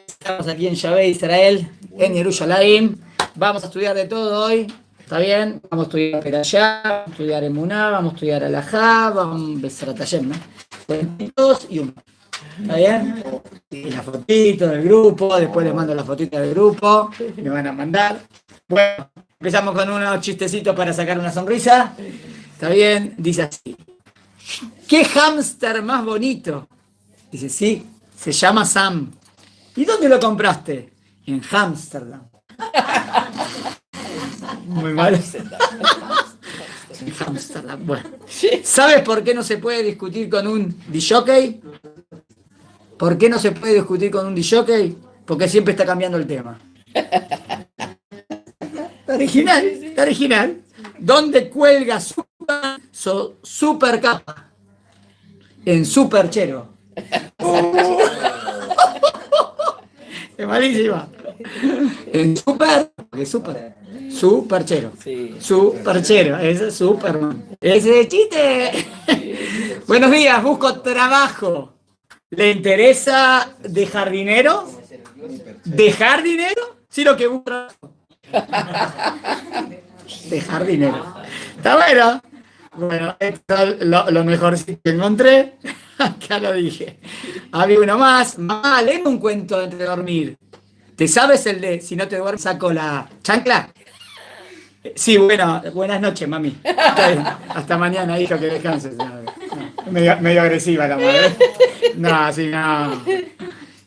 Estamos aquí en Yahvé, Israel, en Jerusalén. Vamos a estudiar de todo hoy. ¿Está bien? Vamos a estudiar Perashá, vamos a estudiar Emuná, vamos a estudiar Alajá, vamos a Besrat Hashem, ¿no? 22 y 1. ¿Está bien? Y la fotito del grupo, después les mando la fotito del grupo, me van a mandar. Bueno, empezamos con unos chistecitos para sacar una sonrisa. ¿Está bien? Dice así. ¿Qué hámster más bonito? Dice, sí, se llama Sam. ¿Y dónde lo compraste? En Ámsterdam. Muy mal. En Ámsterdam. Bueno. ¿Sabes por qué no se puede discutir con un disjockey? ¿Por qué no se puede discutir con un disjockey? Porque siempre está cambiando el tema. Está original, está original. ¿Dónde cuelga super capa? En Superchero. Es malísima. En Superchero. Sí. Superchero. Ese es Superman. Ese chiste. Buenos días, busco trabajo. ¿Le interesa dejar dinero? ¿Dejar dinero? Sí, lo que busco. Dejar dinero. Está bueno. Bueno, esto es lo mejor que encontré. Acá lo dije. Había uno más. Mamá, léeme un cuento antes de dormir. ¿Te sabes el de si no te duermes saco la chancla? Sí, bueno, buenas noches, mami. Hasta mañana, hijo, que descanses. Medio agresiva la madre. No, así no.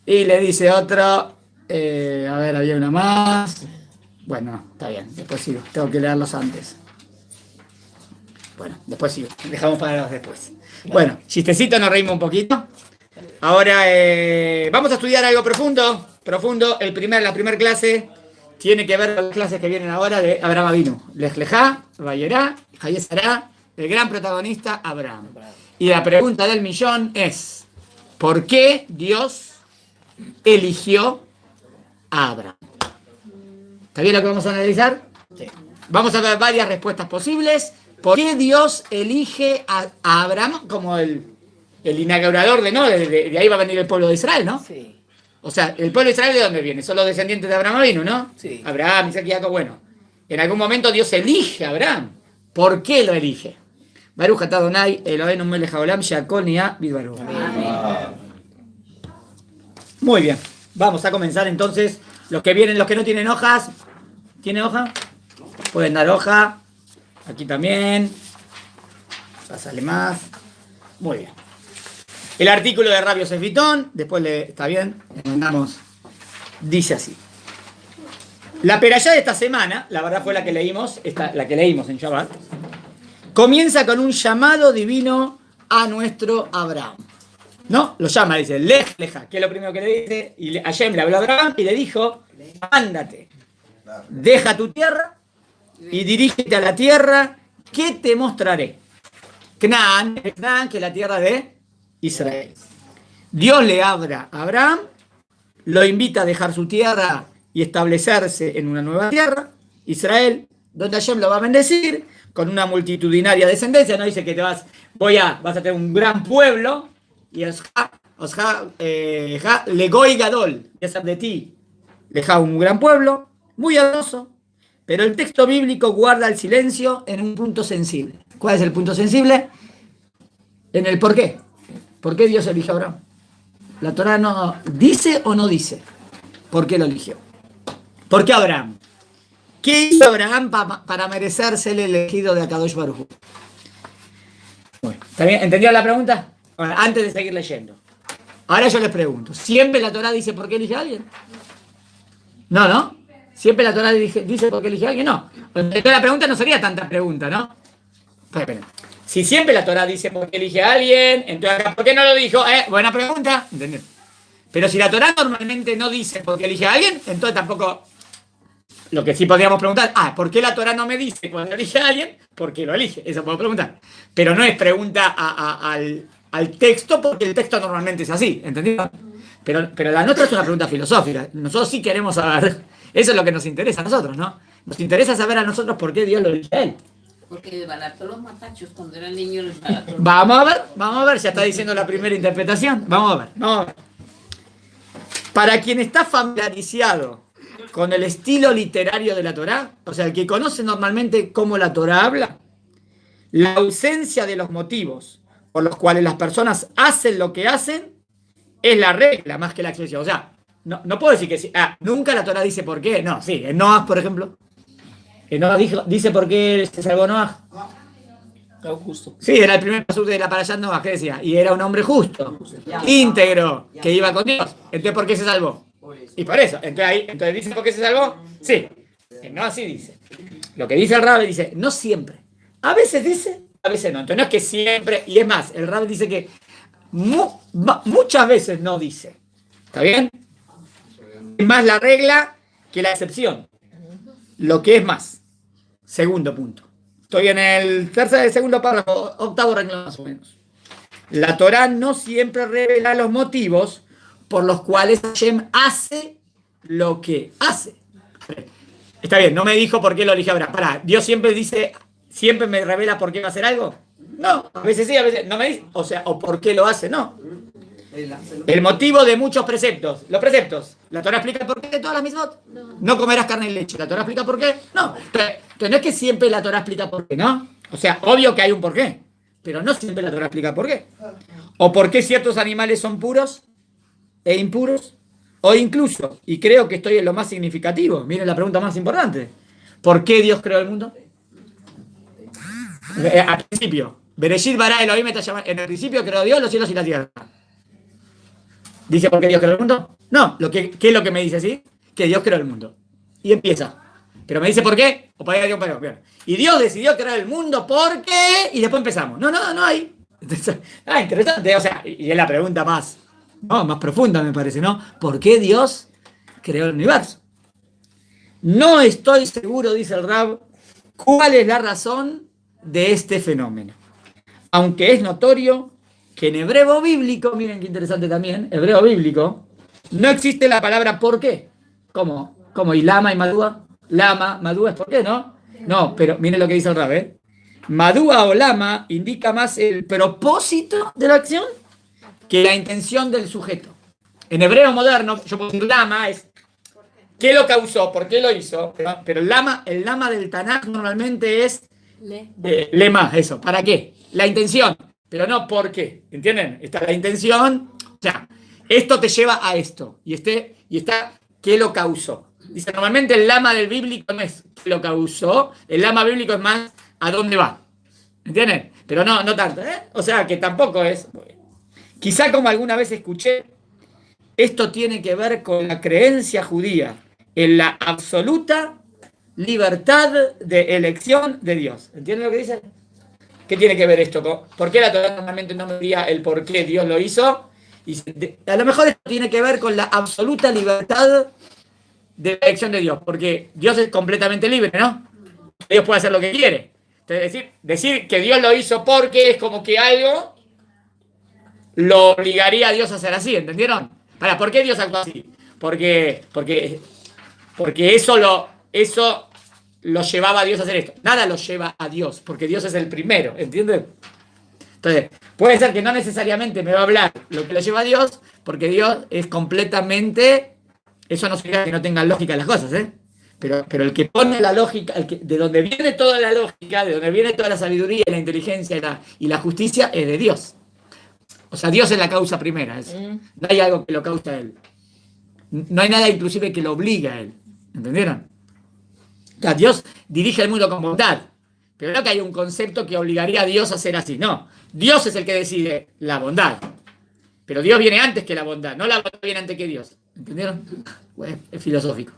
Y le dice otro. A ver, había una más. Bueno, está bien, después sigo. Tengo que leerlos antes. Bueno, después sigo. Dejamos para los después. Bueno, chistecito, nos reímos un poquito. Ahora vamos a estudiar algo profundo. La primera clase tiene que ver con las clases que vienen ahora de Abraham Avinu. Lej Lejá, Vayerá, Hayezará, el gran protagonista Abraham. Y la pregunta del millón es: ¿por qué Dios eligió a Abraham? ¿Está bien lo que vamos a analizar? Sí. Vamos a ver varias respuestas posibles. ¿Por qué Dios elige a Abraham como el inaugurador de ahí va a venir el pueblo de Israel, ¿no? Sí. O sea, ¿el pueblo de Israel de dónde viene? Son los descendientes de Abraham Avinu, ¿no? Sí. Abraham, Isaac y Jacob. Bueno, en algún momento Dios elige a Abraham. ¿Por qué lo elige? Baruch atah Adonai Eloheinu melech haolam she'akol ni'ah bidbaruch. Muy bien. Vamos a comenzar entonces. Los que no tienen hojas, ¿tiene hoja? Pueden dar hoja. Aquí también. Pásale más. Muy bien. El artículo de Rabbi Yosef Bitton, después está bien, le mandamos, dice así. La perashá de esta semana, la verdad fue la que leímos en Shabbat, comienza con un llamado divino a nuestro Abraham. ¿No? Lo llama, dice, Lej Leja, que es lo primero que le dice, y Hashem le habló a Abraham y le dijo, ándate, deja tu tierra y dirígete a la tierra que te mostraré. Canaán, que es la tierra de Israel. Dios le habla a Abraham, lo invita a dejar su tierra y establecerse en una nueva tierra, Israel, donde Hashem lo va a bendecir con una multitudinaria descendencia. No dice que vas a tener un gran pueblo y Legoy Gadol, y hacer de ti un gran pueblo, muy hermoso, pero el texto bíblico guarda el silencio en un punto sensible. ¿Cuál es el punto sensible? En el por qué. ¿Por qué Dios eligió a Abraham? La Torá no dice o no dice por qué lo eligió. ¿Por qué Abraham? ¿Qué hizo Abraham para merecerse el elegido de Akadosh Baruj Hu? Bueno, ¿está bien? ¿Entendieron la pregunta? Ahora, antes de seguir leyendo. Ahora yo les pregunto, ¿siempre la Torá dice por qué elige a alguien? No. ¿Siempre la Torá dice por qué elige a alguien? No. Entonces la pregunta no sería tanta pregunta, ¿no? Espera. Si siempre la Torá dice por qué elige a alguien, entonces ¿por qué no lo dijo? Buena pregunta. ¿Entendés? Pero si la Torá normalmente no dice por qué elige a alguien, entonces tampoco. Lo que sí podríamos preguntar, ¿por qué la Torá no me dice cuando elige a alguien? ¿Por qué lo elige? Eso puedo preguntar. Pero no es pregunta al texto, porque el texto normalmente es así, ¿entendido? Pero la nuestra es una pregunta filosófica. Nosotros sí queremos saber. Eso es lo que nos interesa a nosotros, ¿no? Nos interesa saber a nosotros por qué Dios lo elige a él. Porque desbarató los matachos cuando era niño. Les barató. Vamos a ver, ya está diciendo la primera interpretación. Vamos a ver. Para quien está familiarizado con el estilo literario de la Torá, o sea, el que conoce normalmente cómo la Torá habla, la ausencia de los motivos por los cuales las personas hacen lo que hacen es la regla más que la excepción. O sea, no puedo decir que sí. Nunca la Torá dice por qué. No, sí. En Noah, por ejemplo. En Noah dice por qué se salvó Noah. Justo. Sí, era el primer paso de la parashá Noah, ¿qué decía? Y era un hombre justo, íntegro, que iba con Dios. Entonces, ¿por qué se salvó? Y por eso. Entonces dice por qué se salvó. Sí. En Noah sí dice. Lo que dice el Rab dice, no siempre. A veces dice, a veces no. Entonces no es que siempre, y es más, el Rab dice que muchas veces no dice. ¿Está bien? Es más la regla que la excepción. Lo que es más. Segundo punto. Estoy en el segundo párrafo, octavo renglón más o menos. La Torá no siempre revela los motivos por los cuales Hashem hace lo que hace. Está bien, no me dijo por qué lo eligió Abraham. Pará, Dios siempre dice, siempre me revela por qué va a hacer algo. No, a veces sí, a veces no me dice. O sea, o por qué lo hace, no. El motivo de muchos preceptos. Los preceptos. ¿La Torá explica por qué de todas las mismas? No comerás carne y leche. ¿La Torá explica por qué? No. Entonces no es que siempre la Torá explica por qué, ¿no? O sea, obvio que hay un por qué. Pero no siempre la Torá explica por qué. O por qué ciertos animales son puros e impuros. O incluso, y creo que estoy en lo más significativo. Miren la pregunta más importante. ¿Por qué Dios creó el mundo? Al principio. Bereshit bara Elohim está llamando. En el principio creó Dios los cielos y la tierra. ¿Dice por qué Dios creó el mundo? No. ¿Qué es lo que me dice así? Que Dios creó el mundo. Y empieza. Pero me dice por qué. O para Dios, bien. Y Dios decidió crear el mundo porque. Y después empezamos. No hay. Entonces, interesante. O sea, y es la pregunta más profunda, me parece, ¿no? ¿Por qué Dios creó el universo? No estoy seguro, dice el Rab, cuál es la razón de este fenómeno. Aunque es notorio que en hebreo bíblico, miren qué interesante también, hebreo bíblico, no existe la palabra por qué. ¿Cómo? ¿Y lama y madúa? Lama, madúa es por qué, ¿no? No, pero miren lo que dice el Rab, ¿eh? Madúa o lama indica más el propósito de la acción que la intención del sujeto. En hebreo moderno, yo puedo decir lama es ¿qué lo causó? ¿Por qué lo hizo? Pero el lama del Tanaj normalmente es lema, eso. ¿Para qué? La intención, pero no por qué. ¿Entienden? Está la intención, o sea, esto te lleva a esto. Y está ¿qué lo causó? Dice, normalmente el lama del bíblico no es ¿qué lo causó? El lama bíblico es más ¿a dónde va? ¿Entienden? Pero no tanto, ¿eh? O sea, que tampoco es. Quizá como alguna vez escuché, esto tiene que ver con la creencia judía en la absoluta libertad de elección de Dios. ¿Entienden lo que dice? ¿Qué tiene que ver esto? ¿Por qué la Torá normalmente no me diría el por qué Dios lo hizo? Y a lo mejor esto tiene que ver con la absoluta libertad de la elección de Dios, porque Dios es completamente libre, ¿no? Dios puede hacer lo que quiere. Entonces, decir que Dios lo hizo porque es como que algo lo obligaría a Dios a hacer así, ¿entendieron? ¿Por qué Dios actuó así? Porque eso lo llevaba a Dios a hacer esto. Nada lo lleva a Dios, porque Dios es el primero, ¿entienden? Entonces, puede ser que no necesariamente me va a hablar lo que lo lleva a Dios, porque Dios es completamente. Eso no significa que no tengan lógica las cosas, ¿eh? Pero el que pone la lógica, de donde viene toda la lógica, de donde viene toda la sabiduría, la inteligencia y la justicia, es de Dios. O sea, Dios es la causa primera. No hay algo que lo causa a él. No hay nada inclusive que lo obligue a él. ¿Entendieron? O sea, Dios dirige el mundo con bondad. Pero no que hay un concepto que obligaría a Dios a ser así. No. Dios es el que decide la bondad. Pero Dios viene antes que la bondad. No la bondad viene antes que Dios. ¿Entendieron? Bueno, es filosófico.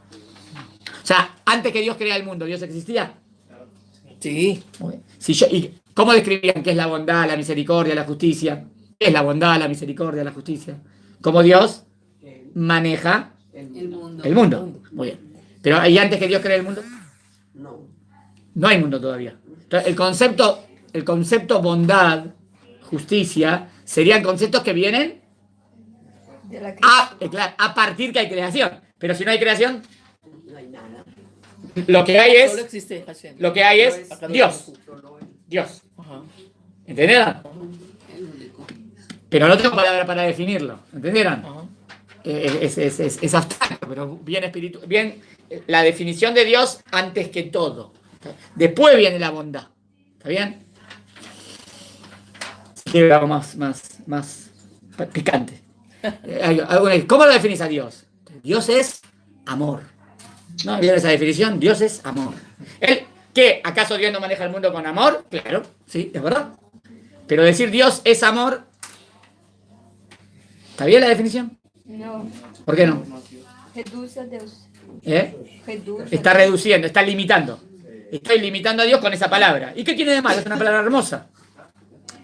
O sea, antes que Dios crea el mundo, ¿Dios existía? Sí. ¿Y cómo describían qué es la bondad, la misericordia, la justicia? ¿Qué es la bondad, la misericordia, la justicia? ¿Cómo Dios maneja el mundo? Muy bien. Pero ¿y antes que Dios crea el mundo? No hay mundo todavía. Entonces, el concepto bondad, justicia, serían conceptos que vienen a partir que hay creación. Pero si no hay creación, lo que hay es. Solo existe Hashem. Lo que hay es Dios. Dios. ¿Entendieron? Pero no tengo palabra para definirlo. ¿Entendieron? es abstracto, pero bien espiritual, bien la definición de Dios antes que todo. Después viene la bondad. ¿Está bien? Quiero algo más picante. ¿Cómo lo definís a Dios? Dios es amor. ¿No? ¿Vieron esa definición? Dios es amor. ¿Qué? ¿Acaso Dios no maneja el mundo con amor? Claro, sí, es verdad. Pero decir Dios es amor, ¿está bien la definición? No, ¿Por qué no? reduce a Deus. Reduce. Está reduciendo, está limitando. Estoy limitando a Dios con esa palabra. ¿Y qué tiene de malo? Es una palabra hermosa.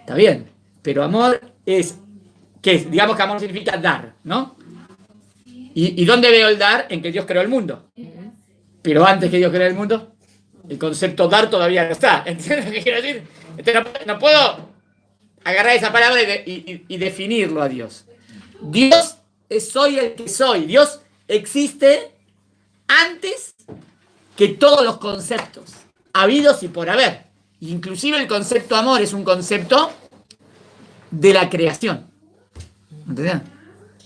Está bien. Pero amor es, ¿qué es? Digamos que amor significa dar, ¿no? ¿Y dónde veo el dar? En que Dios creó el mundo. Pero antes que Dios creó el mundo, el concepto dar todavía no está. ¿Entiendes lo que quiero decir? Entonces no puedo agarrar esa palabra y definirlo a Dios. Dios es soy el que soy. Dios existe antes que todos los conceptos habidos y por haber. Inclusive el concepto amor es un concepto de la creación. ¿Entendés?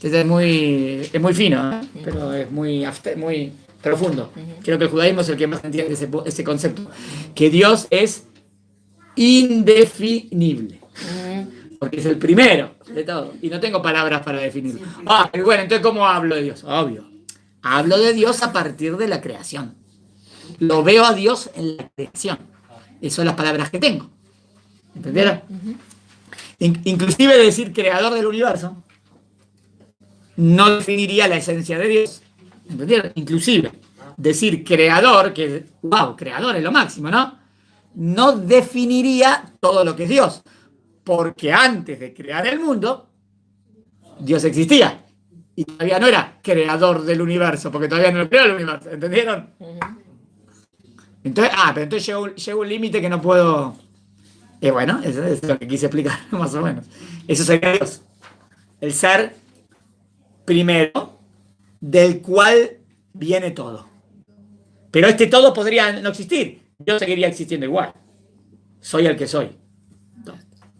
Entonces es muy fino, ¿eh? Pero es muy profundo. Creo que el judaísmo es el que más entiende ese concepto. Que Dios es indefinible. Porque es el primero de todo. Y no tengo palabras para definirlo. Bueno, entonces ¿cómo hablo de Dios? Obvio. Hablo de Dios a partir de la creación. Lo veo a Dios en la creación. Esas son las palabras que tengo. ¿Entendieron? Inclusive decir creador del universo no definiría la esencia de Dios. ¿Entendieron? Inclusive decir creador, que creador es lo máximo, ¿no? No definiría todo lo que es Dios. Porque antes de crear el mundo, Dios existía. Y todavía no era creador del universo, porque todavía no creó el universo. ¿Entendieron? Entonces, pero entonces llega un límite que no puedo. Bueno, eso es lo que quise explicar, más o menos. Eso sería Dios. El ser primero, del cual viene todo. Pero este todo podría no existir. Yo seguiría existiendo igual. Soy el que soy.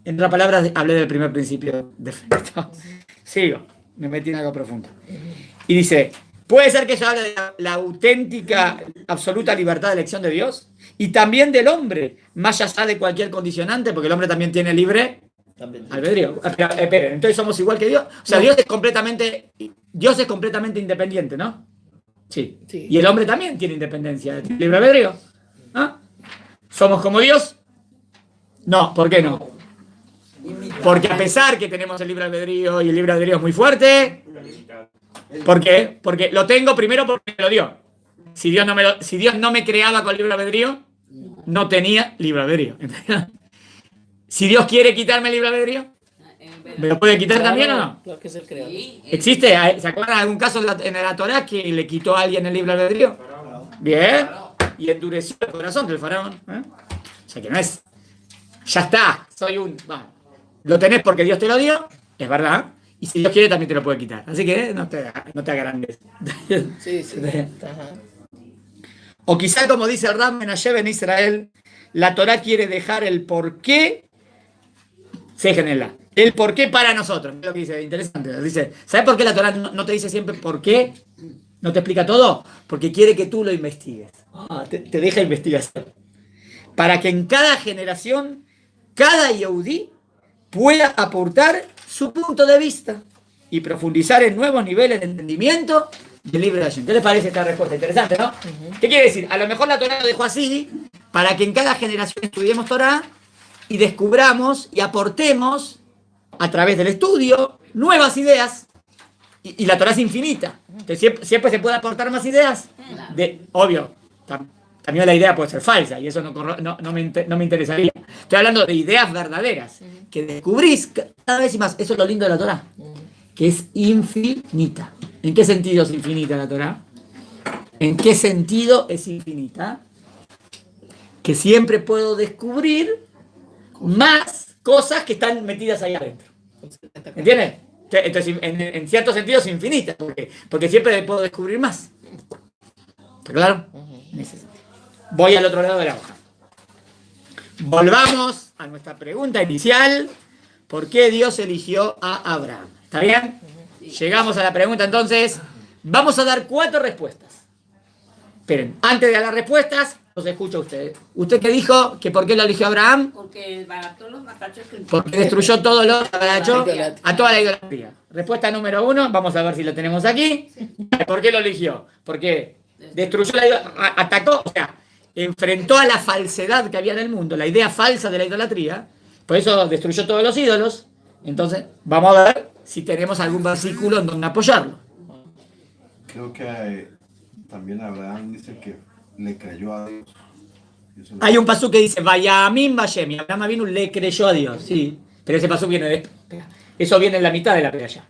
En otras palabras, hablé del primer principio definido. Sigo, me metí en algo profundo. Y dice, puede ser que eso hable de la auténtica, absoluta libertad de elección de Dios y también del hombre, más allá de cualquier condicionante, porque el hombre también tiene libre albedrío. Esperen, entonces somos igual que Dios. O sea, Dios es completamente independiente, ¿no? Sí. Y el hombre también tiene independencia, libre albedrío. ¿Ah? ¿Somos como Dios? No, ¿por qué no? Porque a pesar que tenemos el libre albedrío y el libre albedrío es muy fuerte, ¿por qué? Porque lo tengo primero porque me lo dio. Si Dios no me creaba con libre albedrío, no tenía libre albedrío. Si Dios quiere quitarme el libre albedrío, ¿me lo puede quitar también o no? Claro que es el creador. ¿Existe? ¿Se acuerdan de algún caso en la Torá que le quitó a alguien el libre albedrío? Bien. Y endureció el corazón del faraón. O sea que no es. Ya está. Lo tenés porque Dios te lo dio, es verdad. Y si Dios quiere también te lo puede quitar. Así que no te agrandes. Sí. Ajá. O quizá como dice el Rab Menashe en Israel, la Torá quiere dejar el porqué. Séjenla. El porqué para nosotros. Es lo que dice, interesante. Dice, ¿sabes por qué la Torá no te dice siempre por qué? ¿No te explica todo? Porque quiere que tú lo investigues. Te deja investigación. Para que en cada generación, cada Yehudí pueda aportar su punto de vista y profundizar en nuevos niveles de entendimiento del libre de acción. ¿Qué les parece esta respuesta? Interesante, ¿no? ¿Qué quiere decir? A lo mejor la Torá lo dejó así para que en cada generación estudiemos Torá y descubramos y aportemos a través del estudio nuevas ideas. Y la Torá es infinita. Entonces, siempre se puede aportar más ideas. Obvio, también la idea puede ser falsa y eso no me interesaría. Estoy hablando de ideas verdaderas que descubrís cada vez y más. Eso es lo lindo de la Torá, que es infinita. ¿En qué sentido es infinita la Torá? ¿En qué sentido es infinita? Que siempre puedo descubrir más cosas que están metidas ahí adentro. ¿Entiendes? Entonces, en cierto sentido es infinita, porque siempre puedo descubrir más. ¿Está claro? En ese sentido. Voy al otro lado de la hoja. Volvamos a nuestra pregunta inicial. ¿Por qué Dios eligió a Abraham? ¿Está bien? Llegamos a la pregunta, entonces, vamos a dar 4 respuestas. Esperen, antes de dar las respuestas, los escucho a ustedes. ¿Usted qué dijo? ¿Que por qué lo eligió Abraham? Porque desbarató los matachos que... Porque destruyó todo lo a toda la idolatría. Respuesta número 1, vamos a ver si lo tenemos aquí. ¿Por qué lo eligió? Porque destruyó la idolatría, atacó, o sea, enfrentó a la falsedad que había en el mundo, la idea falsa de la idolatría, por eso destruyó todos los ídolos. Entonces, vamos a ver si tenemos algún versículo en donde apoyarlo. Creo que también Abraham dice que le creyó a Dios. Hay un pasú que dice, Vayamim Vayem, y Abraham Avinu le creyó a Dios, sí, pero ese pasú viene después. Eso viene en la mitad de la playa.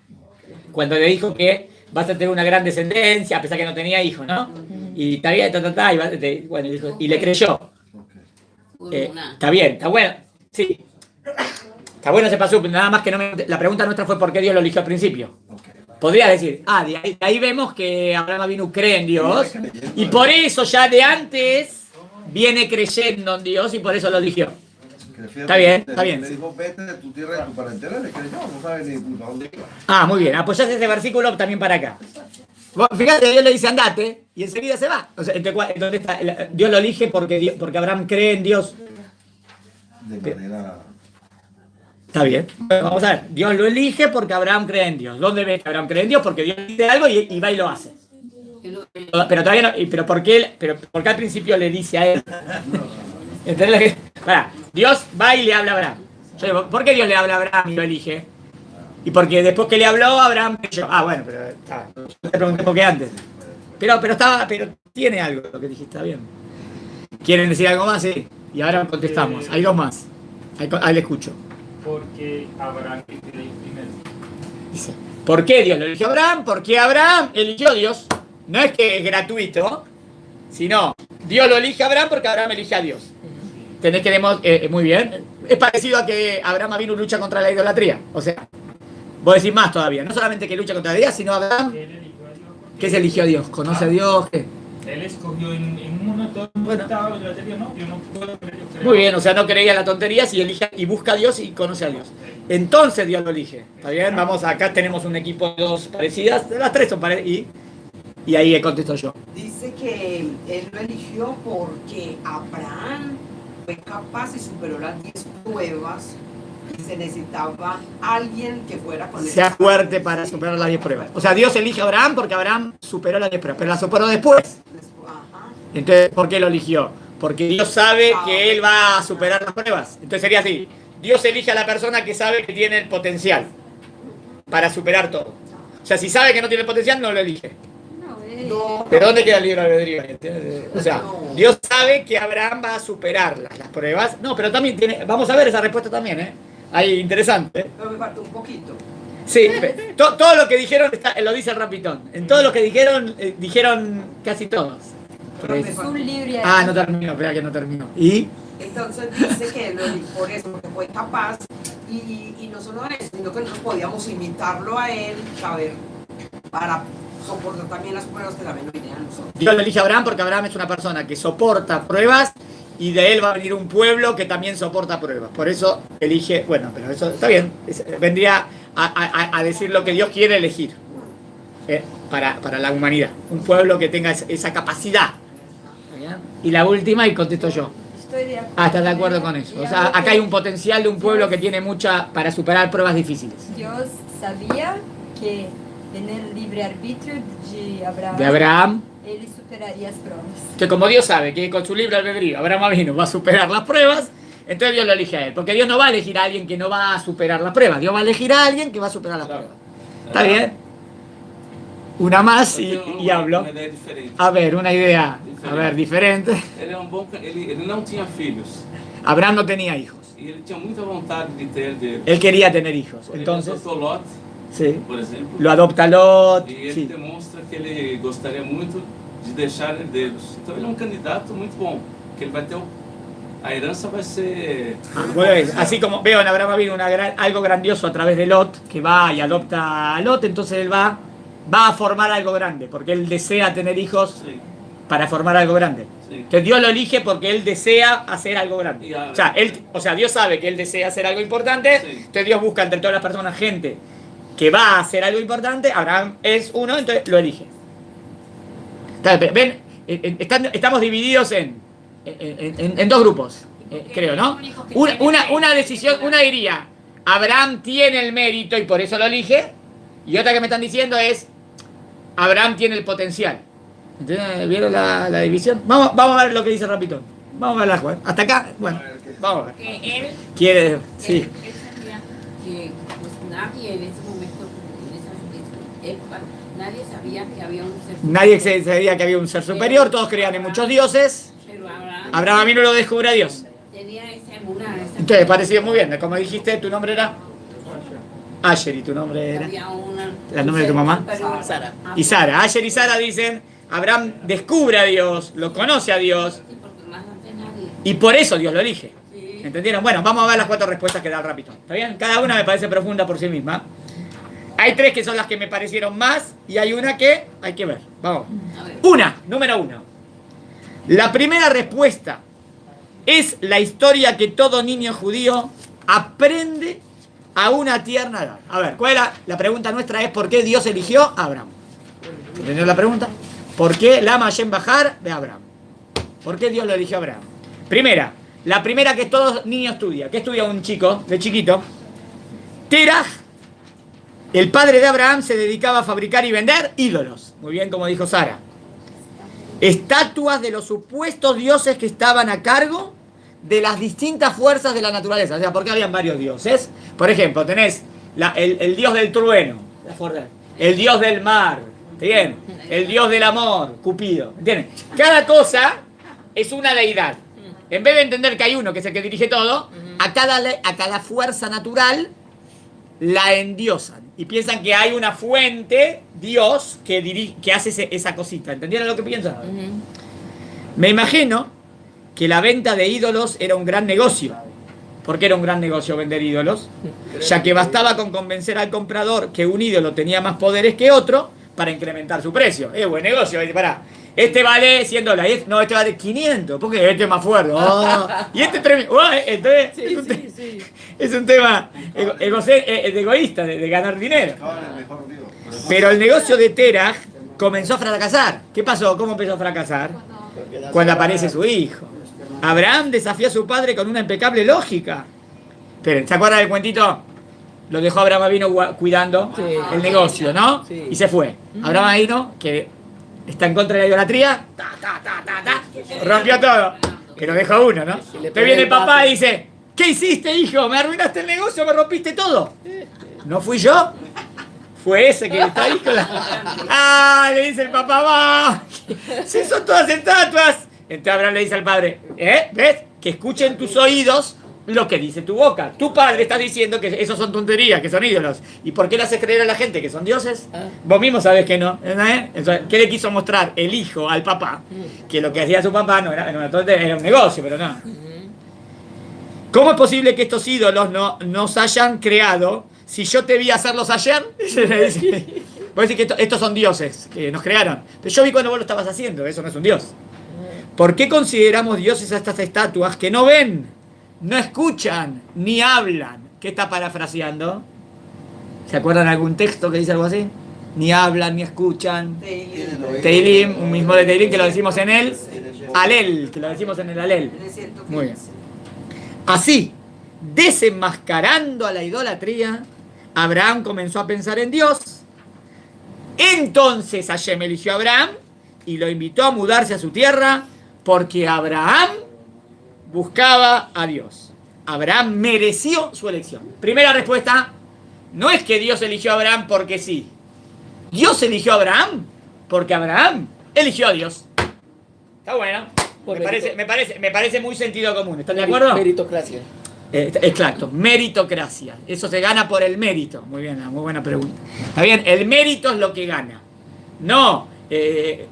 Cuando le dijo que vas a tener una gran descendencia, a pesar que no tenía hijos, ¿no? Y está bien, bueno, y le creyó. Está bien, está bueno, sí. Está bueno ese pasú, nada más que la pregunta nuestra fue por qué Dios lo eligió al principio. Podría decir, de ahí vemos que Abraham Avinu cree en Dios, y por eso ya de antes viene creyendo en Dios y por eso lo eligió. Está bien, está bien. Le dijo, vete de tu tierra y de tu parentela, le creyó, no sabe ni a dónde iba. Muy bien, apoyás ese versículo también para acá. Fíjate, Dios le dice andate y enseguida se va. O sea, entonces Dios lo elige porque Abraham cree en Dios. De manera... Está bien. Vamos a ver. Dios lo elige porque Abraham cree en Dios. ¿Dónde ves que Abraham cree en Dios? Porque Dios dice algo y va y lo hace. Pero todavía no. Pero ¿por qué al principio le dice a él? ¿Entendés? Dios va y le habla a Abraham. Yo digo, ¿por qué Dios le habla a Abraham y lo elige? Y porque después que le habló, Abraham creyó. Bueno, pero yo te pregunté por qué antes. Pero tiene algo lo que dijiste, está bien. ¿Quieren decir algo más? Sí. Y ahora contestamos. Hay 2 más. Ahí le escucho. Porque Abraham eligió primero. Dice, ¿por qué Dios lo eligió a Abraham? Porque Abraham eligió a Dios. No es que es gratuito, sino Dios lo elige a Abraham porque Abraham elige a Dios. Tenés que muy bien. Es parecido a que Abraham vino lucha contra la idolatría. O sea, vos decís más todavía. No solamente que lucha contra la idolatría, sino Abraham. ¿Qué se eligió a Dios? ¿Conoce a Dios? ¿Qué? Él escogió en un momento estaba la idolatría, no, yo no puedo creer. Muy bien, o sea, no creía en la tontería y busca a Dios y conoce a Dios. Entonces Dios lo elige. ¿Está bien? Vamos, acá tenemos un equipo de 2 parecidas. Las 3 son parecidas. Y ahí contesto yo. Dice que él lo eligió porque Abraham fue capaz y superó las 10 pruebas y se necesitaba alguien que fuera con él. Sea fuerte para superar las 10 pruebas. O sea, Dios elige a Abraham porque Abraham superó las 10 pruebas, pero las superó después. Ajá. Entonces, ¿por qué lo eligió? Porque Dios sabe que él va a superar las pruebas. Entonces sería así. Dios elige a la persona que sabe que tiene el potencial para superar todo. O sea, si sabe que no tiene el potencial, no lo elige. No. ¿Pero dónde queda el libre albedrío? O sea, Dios sabe que Abraham va a superar las pruebas. No, pero también tiene... Vamos a ver esa respuesta también, ¿eh? Ahí, interesante. Pero me falta un poquito. Sí, todo lo que dijeron lo dice el Rapitón. En todo lo que dijeron casi todos. Pero me falta. Un libro. No terminó, espera que no terminó. ¿Y? Entonces dice que lo eligió por eso, porque fue capaz. Y no solo eso, sino que nosotros podíamos imitarlo a él, saber, para soportar también las pruebas que también nos vienen a nosotros. Dios lo elige a Abraham porque Abraham es una persona que soporta pruebas y de él va a venir un pueblo que también soporta pruebas. Por eso elige, bueno, pero eso está bien, vendría a decir lo que Dios quiere elegir para la humanidad. Un pueblo que tenga esa capacidad. Y la última, y contesto yo. Estoy de acuerdo. ¿Estás de acuerdo con eso? O sea, acá hay un potencial de un pueblo que tiene mucha para superar pruebas difíciles. Dios sabía que tener libre arbitrio De Abraham, él superaría las pruebas. que como Dios sabe que con su libre albedrío Abraham vino va a superar las pruebas, entonces Dios lo elige a él. Porque Dios no va a elegir a alguien que no va a superar las pruebas. Dios va a elegir a alguien que va a superar las pruebas. ¿Está bien? Una más y hablo. Uma ideia diferente. A ver, una idea. A ver, diferente. Ele não tinha filhos. Abraham no tenía hijos. E ele tinha muita vontade de ter deles. Él quería tener hijos. Ele Entonces, adotou Lot, sí, por exemplo. lo adopta Lot. E ele Sí. demonstra que ele gostaria muito de deixar herdeiros. Então ele é um candidato muito bom, que ele vai ter a herança vai ser... Bueno, así como veo en Abraham vino algo grandioso a través de Lot, que va y adopta a Lot, entonces él va a formar algo grande, porque él desea tener hijos Sí. para formar algo grande. Sí. Entonces Dios lo elige porque él desea hacer algo grande. Y ahora- O sea, Dios sabe que él desea hacer algo importante, Sí. entonces Dios busca entre todas las personas gente que va a hacer algo importante, Abraham es uno, entonces lo elige. Ven, estamos divididos en dos grupos, creo, ¿no? Una decisión, una diría, Abraham tiene el mérito y por eso lo elige, y otra que me están diciendo es, Abraham tiene el potencial. ¿Entienden? ¿Vieron la división? Vamos a ver lo que dice Rapitón. Vamos a ver la Juan. Hasta acá, bueno, vamos a ver. Que él, Quiere, sí. él sabía que pues, nadie en ese momento, en esa época, nadie sabía que había un ser Nadie sabía que había un ser superior, todos creían en muchos dioses. Pero Abraham vino y lo descubre a Dios. tenía esa emuná, esa Entonces, pareció muy bien. Como dijiste, tu nombre era Asher y tu nombre era. había una, ¿El nombre de tu mamá? superior. Sara. Y Sara. Asher y Sara dicen, Abraham descubre a Dios, lo conoce a Dios, Sí, porque más antes nadie. y por eso Dios lo elige. Sí. ¿Entendieron? Bueno, vamos a ver las 4 respuestas que da el Rapitón. ¿Está bien? Cada una me parece profunda por sí misma. Hay 3 que son las que me parecieron más y hay una que hay que ver. Vamos. A ver. Número 1. La primera respuesta es la historia que todo niño judío aprende a una tierna edad. A ver, ¿cuál es la pregunta nuestra? Es ¿por qué Dios eligió a Abraham? ¿Entendió la pregunta? ¿Por qué Lama Hashem Bajar de Abraham? ¿Por qué Dios lo eligió a Abraham? La primera que todo niño estudia. ¿Qué estudia un chico de chiquito? Terah, el padre de Abraham, se dedicaba a fabricar y vender ídolos. Muy bien, como dijo Sara. Estatuas de los supuestos dioses que estaban a cargo de las distintas fuerzas de la naturaleza. O sea, porque habían varios dioses. Por ejemplo, tenés el dios del trueno, el dios del mar, ¿bien? El dios del amor, Cupido. ¿Entienden? Cada cosa es una deidad. En vez de entender que hay uno que es el que dirige todo, a cada fuerza natural la endiosan. Y piensan que hay una fuente, Dios, que hace esa cosita. ¿Entendieron lo que piensan? Me imagino que la venta de ídolos era un gran negocio. ¿Por qué era un gran negocio vender ídolos? Ya que bastaba con convencer al comprador que un ídolo tenía más poderes que otro para incrementar su precio. Es buen negocio. Pará. Este vale $100. No, este vale 500. Porque este es más fuerte. Oh. Y este entonces es un tema egoísta, de ganar dinero. Pero el negocio de Terah comenzó a fracasar. ¿Qué pasó? ¿Cómo empezó a fracasar? Cuando aparece su hijo. Abraham desafió a su padre con una impecable lógica. Esperen, ¿se acuerdan del cuentito? Lo dejó Abraham vino cuidando el negocio, ¿no? Sí. Y se fue. Abraham vino, que está en contra de la idolatría, rompió todo. Pero dejó uno, ¿no? Te viene el papá y dice, ¿qué hiciste, hijo? ¿Me arruinaste el negocio? ¿Me rompiste todo? ¿No fui yo? Fue ese que está ahí con la... ¡Ah! Le dice el papá, va. Si son todas estatuas. Entonces Abraham le dice al padre, ¿ves? Que escuchen tus oídos lo que dice tu boca. Tu padre está diciendo que esos son tonterías, que son ídolos. ¿Y por qué le haces creer a la gente que son dioses? Vos mismo sabés que no. Entonces, ¿qué le quiso mostrar el hijo al papá? Que lo que hacía su papá no era una tontería, era un negocio, pero no. ¿Cómo es posible que estos ídolos no nos hayan creado si yo te vi hacerlos ayer? Vos decís que estos son dioses que nos crearon. Pero yo vi cuando vos lo estabas haciendo, eso no es un dios. ¿Por qué consideramos dioses a estas estatuas que no ven, no escuchan, ni hablan? ¿Qué está parafraseando? ¿Se acuerdan algún texto que dice algo así? Ni hablan, ni escuchan. Teilim, un mismo de Teilim que lo decimos en el Alel, que lo decimos en el Alel. Muy bien. Así, desenmascarando a la idolatría, Abraham comenzó a pensar en Dios. Entonces Hashem eligió a Abraham y lo invitó a mudarse a su tierra porque Abraham buscaba a Dios. Abraham mereció su elección. Primera respuesta, no es que Dios eligió a Abraham porque sí. Dios eligió a Abraham porque Abraham eligió a Dios. Está bueno. Me parece muy sentido común. ¿Están de acuerdo? Meritocracia. Exacto, meritocracia. Eso se gana por el mérito. Muy bien, muy buena pregunta. Está bien, el mérito es lo que gana. No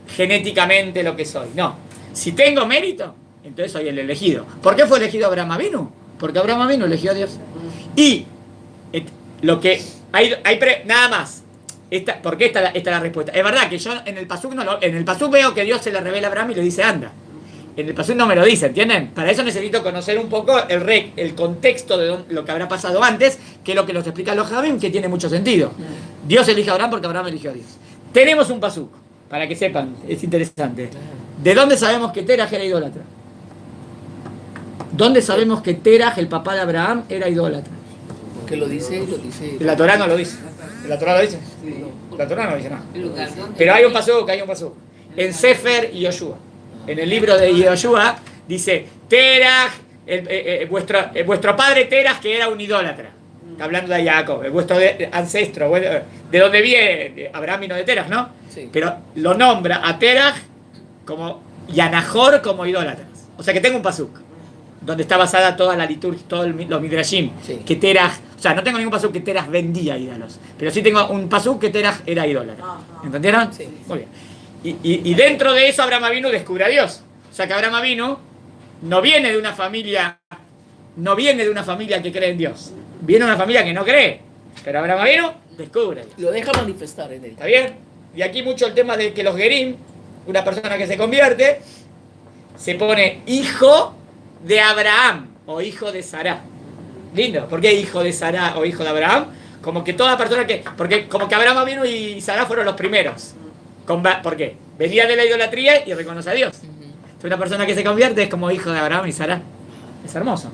genéticamente lo que soy. No. Si tengo mérito, entonces soy el elegido. ¿Por qué fue elegido Abraham Avinu? Porque Abraham Avinu eligió a Dios. Y lo que nada más. ¿Por qué esta es la respuesta? Es verdad que yo en el pasuk veo que Dios se le revela a Abraham y le dice anda. En el pasuk no me lo dice, ¿entienden? Para eso necesito conocer un poco el contexto de lo que habrá pasado antes, que es lo que nos explican los Jamim, que tiene mucho sentido. Dios elige a Abraham porque Abraham eligió a Dios. Tenemos un pasuk, para que sepan, es interesante. ¿De dónde sabemos que Teraj era idólatra? ¿Dónde sabemos que Teraj, el papá de Abraham, era idólatra? Porque lo dice. La Torá no lo dice. ¿La Torá lo dice? La Torá no dice nada. El lugar donde- Pero hay un pasuk. En Sefer y Yoshua. En el libro de Yoshua dice, Teraj, vuestro padre Teraj, que era un idólatra. Está hablando de Jacob, vuestro ancestro, de donde viene Abraham vino de Teraj, ¿no? Sí. Pero lo nombra a Teraj como, y a Nahor como idólatras. O sea que tengo un pasuk donde está basada toda la liturgia, todos los midrashim, Sí. que Teraj, o sea, no tengo ningún pasuk que Teraj vendía ídolos, pero sí tengo un pasuk que Teraj era idólatra. ¿Entendieron? Sí. Muy bien. Y dentro de eso Abraham Avinu descubre a Dios. O sea que Abraham Avinu no viene de una familia que cree en Dios. Viene de una familia que no cree. Pero Abraham Avinu descubre a Dios. Lo deja manifestar en él. ¿Está bien? Y aquí mucho el tema de que los Gerim, una persona que se convierte, se pone hijo de Abraham o hijo de Sará. Lindo. ¿Por qué hijo de Sará o hijo de Abraham? Como que toda persona porque como que Abraham Avinu y Sará fueron los primeros. ¿Por qué? Venía de la idolatría y reconoce a Dios. Entonces una persona que se convierte es como hijo de Abraham y Sará. Es hermoso.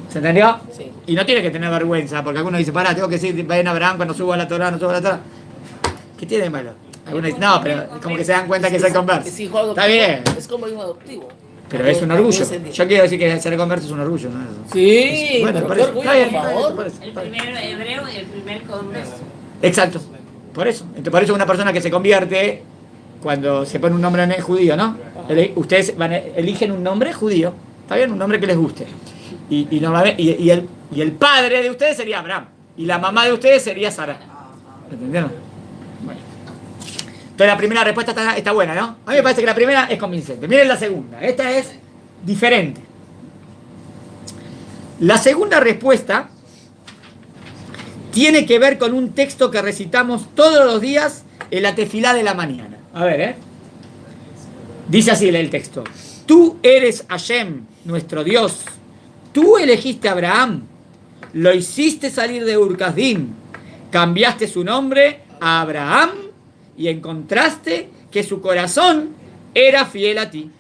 ¿Se entendió? Sí. Y no tiene que tener vergüenza, porque algunos dicen, tengo que decir, vayan a Abraham cuando subo a la Torah, no subo a la Torah. ¿Qué tiene de malo? Algunos dicen, no, pero como que se dan cuenta que se convierte. Es hijo adoptivo. Está bien, Es como hijo adoptivo. pero es un orgullo. También Yo quiero decir que ser converso es un orgullo, ¿no? Sí, Bueno, pero por qué eso. orgullo, Está bien, por favor. por eso. El primer hebreo y el primer converso. Exacto, por eso. Entonces, por eso una persona que se convierte, cuando se pone un nombre judío, ¿no? Ustedes eligen un nombre judío, ¿está bien? Un nombre que les guste. Y el padre de ustedes sería Abraham. Y la mamá de ustedes sería Sara. ¿Entendieron? Bueno. Entonces la primera respuesta está buena, ¿no? A mí me parece que la primera es convincente. Miren la segunda. Esta es diferente. La segunda respuesta tiene que ver con un texto que recitamos todos los días en la tefilá de la mañana. A ver, Dice así el texto. Tú eres Hashem, nuestro Dios. Tú elegiste a Abraham. Lo hiciste salir de Ur Kasdim. Cambiaste su nombre a Abraham y encontraste que su corazón era fiel a ti.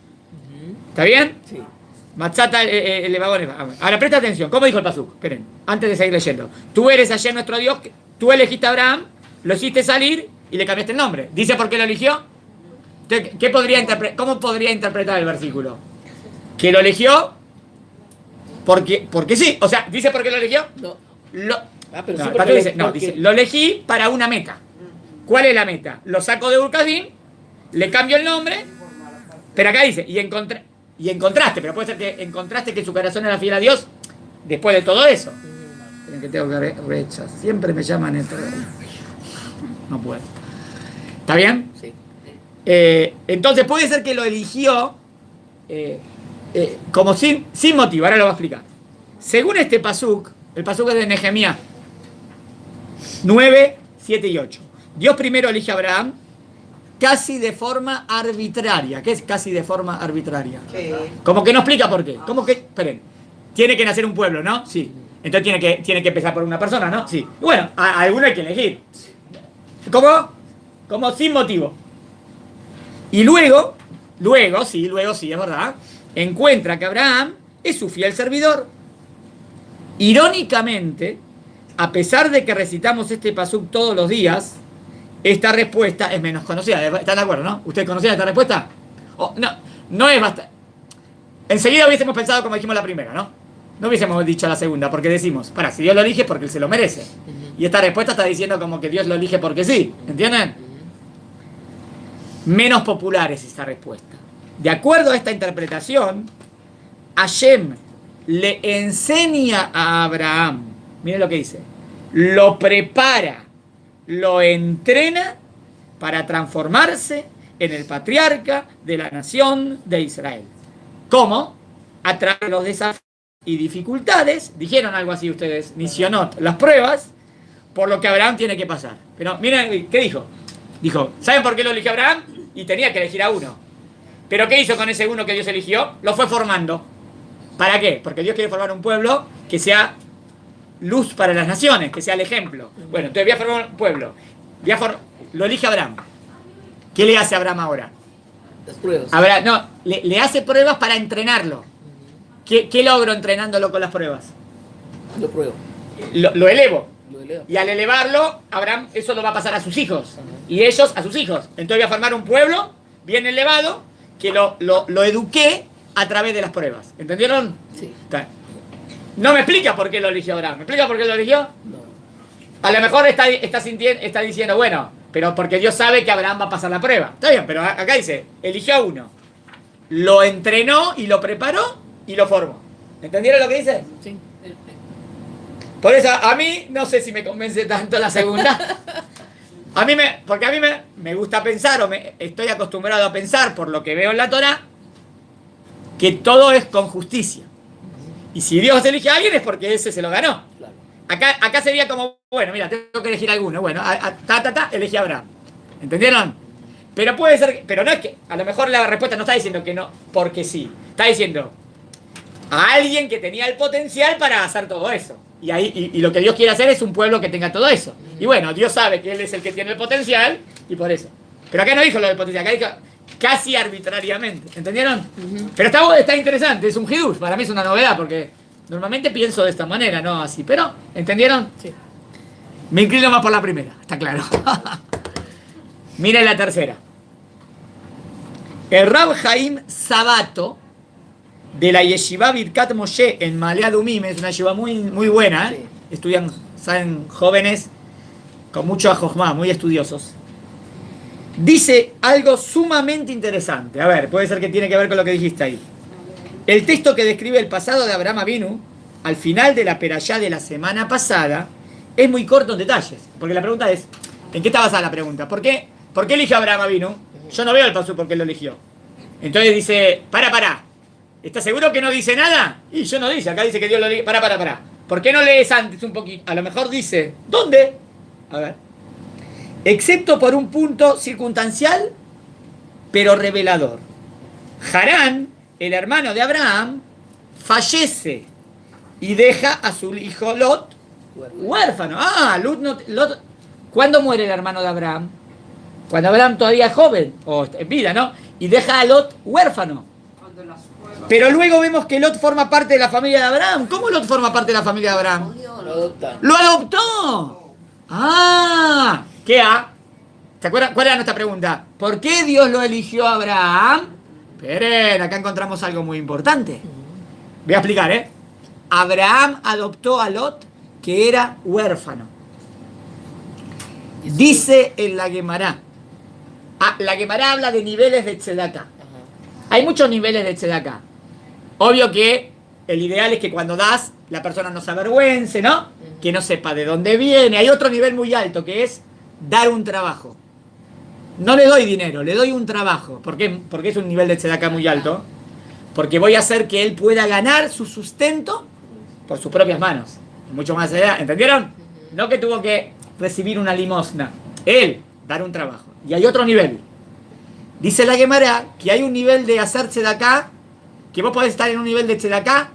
¿Está bien? Sí. Matzata el vagón. Ahora presta atención. ¿Cómo dijo el pasuk? Esperen, antes de seguir leyendo. Tú eres Hashem, nuestro Dios. Tú elegiste a Abraham, lo hiciste salir y le cambiaste el nombre. ¿Dice por qué lo eligió? Entonces, ¿cómo podría interpretar el versículo? Que lo eligió porque sí. O sea, ¿dice por qué lo eligió? No. No, Pero sí el porque pasuk dice, porque- dice, lo elegí para una meta. ¿Cuál es la meta? Lo saco de Ur Kasdim, le cambio el nombre, pero acá dice, y encontraste, pero puede ser que encontraste que su corazón era fiel a Dios después de todo eso. Tienen que tengo que rechazar. Siempre me llaman esto. No puedo. ¿Está bien? Sí. Entonces puede ser que lo eligió como sin motivo. Ahora lo voy a explicar. Según este pasuk, el pasuk es de Nehemías 9, 7 y 8. Dios primero elige a Abraham casi de forma arbitraria. ¿Qué es casi de forma arbitraria? Como que no explica por qué. Como que, esperen, tiene que nacer un pueblo, ¿no? Sí. Entonces tiene que empezar por una persona, ¿no? Sí. Bueno, a alguno hay que elegir. ¿Cómo? Como sin motivo. Y luego sí, es verdad, encuentra que Abraham es su fiel servidor. Irónicamente, a pesar de que recitamos este pasuk todos los días, esta respuesta es menos conocida. ¿Están de acuerdo, no? ¿Ustedes conocían esta respuesta? No es bastante. Enseguida hubiésemos pensado como dijimos la primera, ¿no? No hubiésemos dicho la segunda, porque decimos, si Dios lo elige es porque Él se lo merece. Y esta respuesta está diciendo como que Dios lo elige porque sí. ¿Entienden? Menos popular es esta respuesta. De acuerdo a esta interpretación, Hashem le enseña a Abraham, miren lo que dice, lo prepara, lo entrena para transformarse en el patriarca de la nación de Israel. ¿Cómo? A través de los desafíos y dificultades, dijeron algo así ustedes, Nisionot, las pruebas, por lo que Abraham tiene que pasar. Pero miren, ¿qué dijo? Dijo, ¿saben por qué lo eligió Abraham? Y tenía que elegir a uno. Pero ¿qué hizo con ese uno que Dios eligió? Lo fue formando. ¿Para qué? Porque Dios quiere formar un pueblo que sea luz para las naciones, que sea el ejemplo. Bueno, entonces voy a formar un pueblo. Lo elige Abraham. ¿Qué le hace Abraham ahora? Las pruebas. Abraham, no, le hace pruebas para entrenarlo. ¿Qué logro entrenándolo con las pruebas? Lo pruebo. Lo elevo. Lo eleo. Y al elevarlo, Abraham eso lo va a pasar a sus hijos. Y ellos a sus hijos. Entonces voy a formar un pueblo bien elevado que lo eduqué a través de las pruebas. ¿Entendieron? Sí. No me explica por qué lo eligió Abraham. ¿Me explica por qué lo eligió? No. A lo mejor está diciendo, bueno, pero porque Dios sabe que Abraham va a pasar la prueba. Está bien, pero acá dice, eligió a uno. Lo entrenó y lo preparó y lo formó. ¿Entendieron lo que dice? Sí. Por eso, a mí, no sé si me convence tanto la segunda. Porque a mí me gusta pensar, estoy acostumbrado a pensar por lo que veo en la Torá, que todo es con justicia. Y si Dios elige a alguien es porque ese se lo ganó. Claro. Acá sería como, bueno, mira, tengo que elegir alguno. Bueno, elegí a Abraham. ¿Entendieron? Pero puede ser, pero no es que, a lo mejor la respuesta no está diciendo que no, porque sí. Está diciendo a alguien que tenía el potencial para hacer todo eso. Y lo que Dios quiere hacer es un pueblo que tenga todo eso. Y bueno, Dios sabe que Él es el que tiene el potencial y por eso. Pero acá no dijo lo del potencial, acá dijo casi arbitrariamente. ¿Entendieron? Pero está interesante, es un hidush. Para mí es una novedad porque normalmente pienso de esta manera, no así. Pero, ¿entendieron? Sí. Me inclino más por la primera, está claro. Miren la tercera. El Rab Haim Sabato de la Yeshiva Birkat Moshe en Ma'ale Adumim, es una yeshiva muy, muy buena, ¿eh? Sí. Estudian, saben, jóvenes con mucho ajojmá, muy estudiosos. Dice algo sumamente interesante. A ver, puede ser que tiene que ver con lo que dijiste ahí. El texto que describe el pasado de Abraham Avinu, al final de la perashá de la semana pasada, es muy corto en detalles. Porque la pregunta es, ¿en qué está basada la pregunta? ¿Por qué eligió a Abraham Avinu? Yo no veo el pasú porque lo eligió. Entonces dice, para. ¿Estás seguro que no dice nada? Y yo no dice, acá dice que Dios lo eligió. Para. ¿Por qué no lees antes un poquito? A lo mejor dice, ¿dónde? A ver. Excepto por un punto circunstancial, pero revelador. Harán, el hermano de Abraham, fallece y deja a su hijo Lot huérfano. Lot. ¿Cuándo muere el hermano de Abraham? Cuando Abraham todavía es joven, o en vida, ¿no? Y deja a Lot huérfano. Cuando las pruebas. Pero luego vemos que Lot forma parte de la familia de Abraham. ¿Cómo Lot forma parte de la familia de Abraham? Lo adoptan. ¡Lo adoptó! ¿Qué ha? ¿Se acuerdan? ¿Cuál era nuestra pregunta? ¿Por qué Dios lo eligió a Abraham? Esperen, acá encontramos algo muy importante. Voy a explicar, ¿eh? Abraham adoptó a Lot, que era huérfano. Dice en la Gemara. La Gemara habla de niveles de tzedakah. Hay muchos niveles de tzedakah. Obvio que el ideal es que cuando das, la persona no se avergüence, ¿no? Que no sepa de dónde viene. Hay otro nivel muy alto que es dar un trabajo. No le doy dinero, le doy un trabajo. ¿Por qué? Porque es un nivel de tzedakah muy alto. Porque voy a hacer que él pueda ganar su sustento por sus propias manos. Mucho más allá, ¿entendieron? No que tuvo que recibir una limosna. Él, dar un trabajo. Y hay otro nivel. Dice la Gemara que hay un nivel de hacer tzedakah, que vos podés estar en un nivel de tzedakah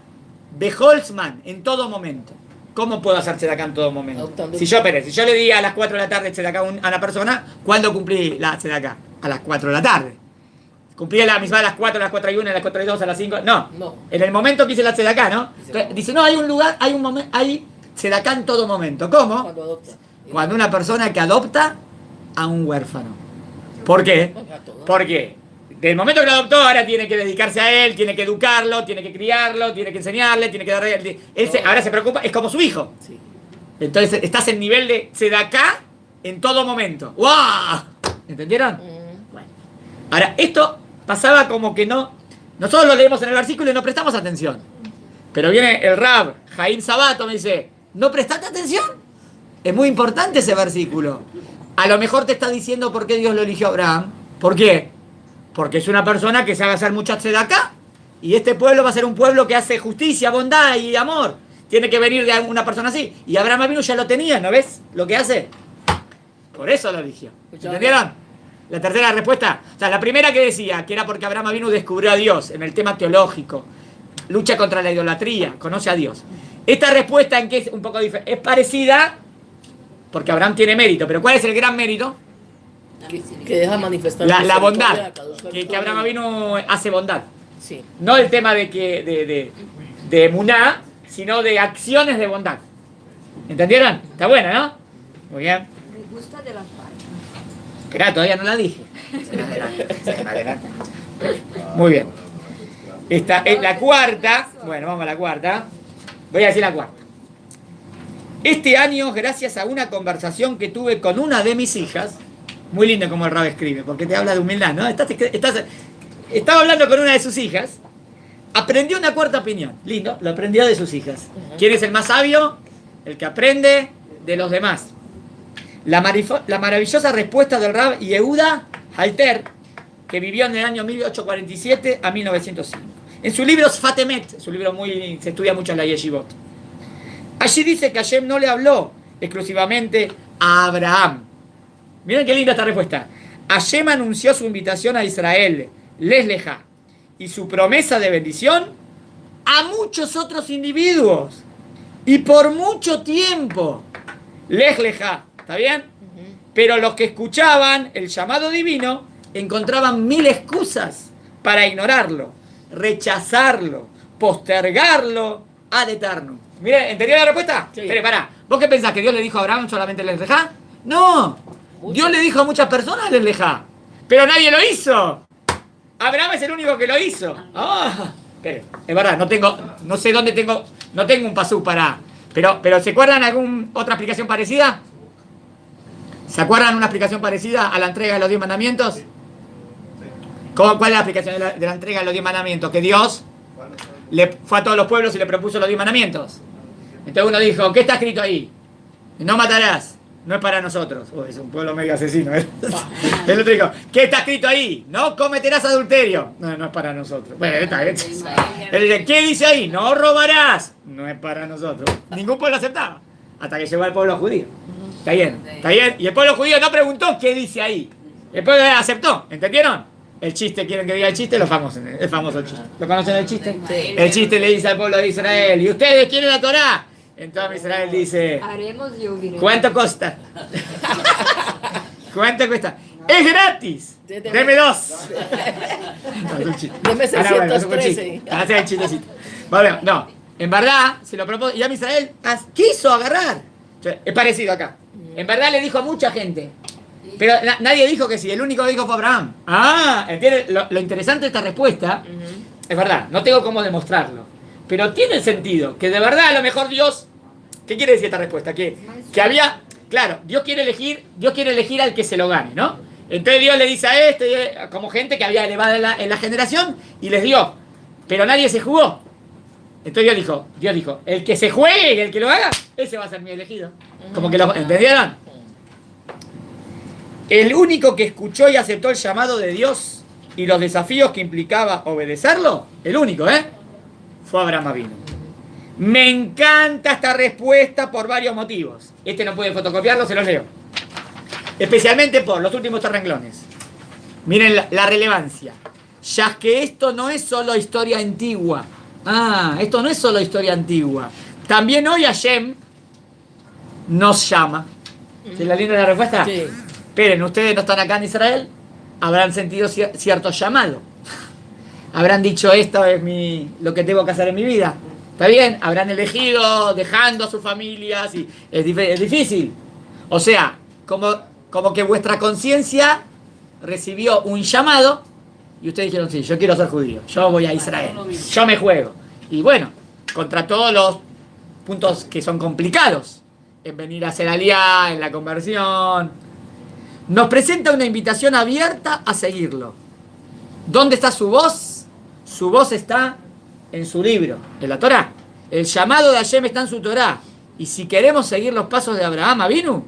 de Holzman en todo momento. ¿Cómo puedo hacer tzedakah en todo momento? Si yo le di a las 4 de la tarde tzedakah a una persona, ¿cuándo cumplí la tzedakah? A las 4 de la tarde. ¿Cumplí la misma a las 4, a las 4 y 1, a las 4 y 2, a las 5? No. En el momento que hice la tzedakah, ¿no? Dice, no, hay un lugar, hay un momento, hay tzedakah en todo momento. ¿Cómo? Cuando adopta. Cuando una persona que adopta a un huérfano. ¿Por qué? Porque del momento que lo adoptó, ahora tiene que dedicarse a él, tiene que educarlo, tiene que criarlo, tiene que enseñarle, tiene que darle... ahora se preocupa, es como su hijo. Sí. Entonces estás en nivel de tzedakah en todo momento. ¡Wow! ¿Entendieron? Bueno. Ahora, esto pasaba como que no... Nosotros lo leemos en el versículo y no prestamos atención. Pero viene el Rab, Haim Sabato, me dice, ¿no prestaste atención? Es muy importante ese versículo. A lo mejor te está diciendo por qué Dios lo eligió a Abraham. ¿Por qué? Porque es una persona que sabe hacer mucha tzedakah. Y este pueblo va a ser un pueblo que hace justicia, bondad y amor. Tiene que venir de una persona así. Y Abraham Avinu ya lo tenía, ¿no ves lo que hace? Por eso lo eligió. ¿Entendieron? La tercera respuesta, o sea, la primera que decía que era porque Abraham Avinu descubrió a Dios en el tema teológico, lucha contra la idolatría, conoce a Dios. Esta respuesta en que es un poco diferente, es parecida porque Abraham tiene mérito, pero ¿cuál es el gran mérito? Que deja manifestar La bondad, misericordia, que Abraham Avinu hace bondad. Sí. No el tema de emuná, sino de acciones de bondad. ¿Entendieron? Está buena, ¿no? Muy bien. Me gusta de las partes. Esperá, todavía no la dije. Se me adelanta. Muy bien. Esta es la cuarta. Bueno, vamos a la cuarta. Voy a decir la cuarta. Este año, gracias a una conversación que tuve con una de mis hijas, muy lindo como el Rab escribe, porque te habla de humildad, ¿no? Estaba hablando con una de sus hijas, aprendió una cuarta opinión. Lindo, lo aprendió de sus hijas. ¿Quién es el más sabio? El que aprende de los demás. La maravillosa respuesta del Rab Yehuda Halter, que vivió en el año 1847 a 1905. En su libro Sfat Emet, su libro se estudia mucho en la Yeshivot. Allí dice que Hashem no le habló exclusivamente a Abraham. Miren qué linda esta respuesta. Hashem anunció su invitación a Israel, les leja, y su promesa de bendición a muchos otros individuos. Y por mucho tiempo. Les leja, ¿está bien? Pero los que escuchaban el llamado divino encontraban mil excusas para ignorarlo, rechazarlo, postergarlo ad eternum. Miren, ¿entendió la respuesta? Sí. Espere, pará. ¿Vos qué pensás? ¿Que Dios le dijo a Abraham solamente les leja? No. Dios le dijo a muchas personas les leja. Pero nadie lo hizo. Abraham es el único que lo hizo. Espere, es verdad, no sé dónde tengo, no tengo un pasú para... Pero ¿se acuerdan alguna otra explicación parecida? ¿Se acuerdan una explicación parecida a la entrega de los 10 mandamientos? ¿Cuál es la explicación de la entrega de los 10 mandamientos? Que Dios le fue a todos los pueblos y le propuso los 10 mandamientos. Entonces uno dijo, ¿qué está escrito ahí? No matarás. No es para nosotros. Es un pueblo medio asesino. El otro dijo, ¿qué está escrito ahí? No cometerás adulterio. No es para nosotros. Bueno, está bien. Él dice, ¿qué dice ahí? No robarás. No es para nosotros. Ningún pueblo aceptaba. Hasta que llegó el pueblo judío. Está bien, está bien. Y el pueblo judío no preguntó qué dice ahí. El pueblo aceptó. ¿Entendieron? El chiste, ¿quieren que diga el chiste? El famoso chiste. ¿Lo conocen el chiste? Sí. El chiste le dice al pueblo de Israel, ¿y ustedes quieren la Torá? Entonces Israel dice, Haremos y oiremos. ¿cuánto cuesta? ¿Cuánto cuesta? ¡Es gratis! Deme ¡Deme dos! Deme 613. Hace el chistecito. Bueno, no, en verdad, se lo propuso, y a Israel quiso agarrar. O sea, es parecido acá. En verdad le dijo a mucha gente. Pero nadie dijo que sí, el único que dijo fue Abraham. ¿Entiendes? Lo interesante de esta respuesta, es verdad, no tengo cómo demostrarlo. Pero tiene sentido, que de verdad a lo mejor Dios, ¿qué quiere decir esta respuesta? Que había, claro, Dios quiere elegir al que se lo gane, ¿no? Entonces Dios le dice a como gente que había elevado en la generación, y les dio, pero nadie se jugó. Entonces Dios dijo, el que se juegue y el que lo haga, ese va a ser mi elegido. Como que ¿entendieron? El único que escuchó y aceptó el llamado de Dios y los desafíos que implicaba obedecerlo, el único, fue Abraham Avinu. Me encanta esta respuesta por varios motivos. No puede fotocopiarlo, se los leo. Especialmente por los últimos 3 renglones. Miren la relevancia. Ya que esto no es solo historia antigua. Esto no es solo historia antigua. También hoy Hashem nos llama. ¿Es la linda la respuesta? Sí. Esperen, ustedes no están acá en Israel. Habrán sentido cierto llamado. Habrán dicho, esto es lo que tengo que hacer en mi vida. ¿Está bien? Habrán elegido dejando a sus familias. Y es difícil. O sea, como que vuestra conciencia recibió un llamado y ustedes dijeron, sí, yo quiero ser judío. Yo voy a Israel. Yo me juego. Y bueno, contra todos los puntos que son complicados. En venir a hacer aliá, en la conversión. Nos presenta una invitación abierta a seguirlo. ¿Dónde está su voz? Su voz está en su libro, en la Torá. El llamado de Hashem está en su Torá. Y si queremos seguir los pasos de Abraham Avinu,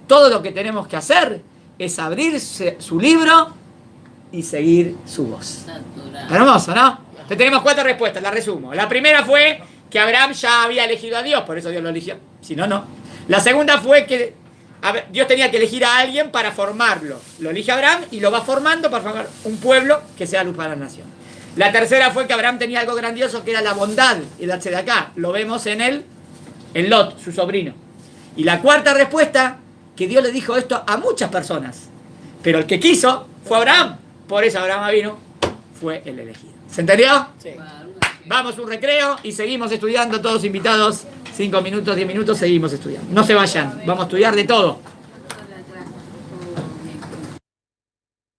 todo lo que tenemos que hacer es abrir su libro y seguir su voz. Hermoso, ¿no? Entonces tenemos 4 respuestas, la resumo. La primera fue que Abraham ya había elegido a Dios, por eso Dios lo eligió. Si no, no. La segunda fue que Dios tenía que elegir a alguien para formarlo. Lo elige Abraham y lo va formando para formar un pueblo que sea luz para la nación. La tercera fue que Abraham tenía algo grandioso que era la bondad y la tzedaká. Lo vemos en Lot, su sobrino. Y la cuarta respuesta, que Dios le dijo esto a muchas personas. Pero el que quiso fue Abraham. Por eso Abraham vino, fue el elegido. ¿Se entendió? Sí. Vamos a un recreo y seguimos estudiando, todos invitados. 5 minutos, 10 minutos, seguimos estudiando. No se vayan, vamos a estudiar de todo.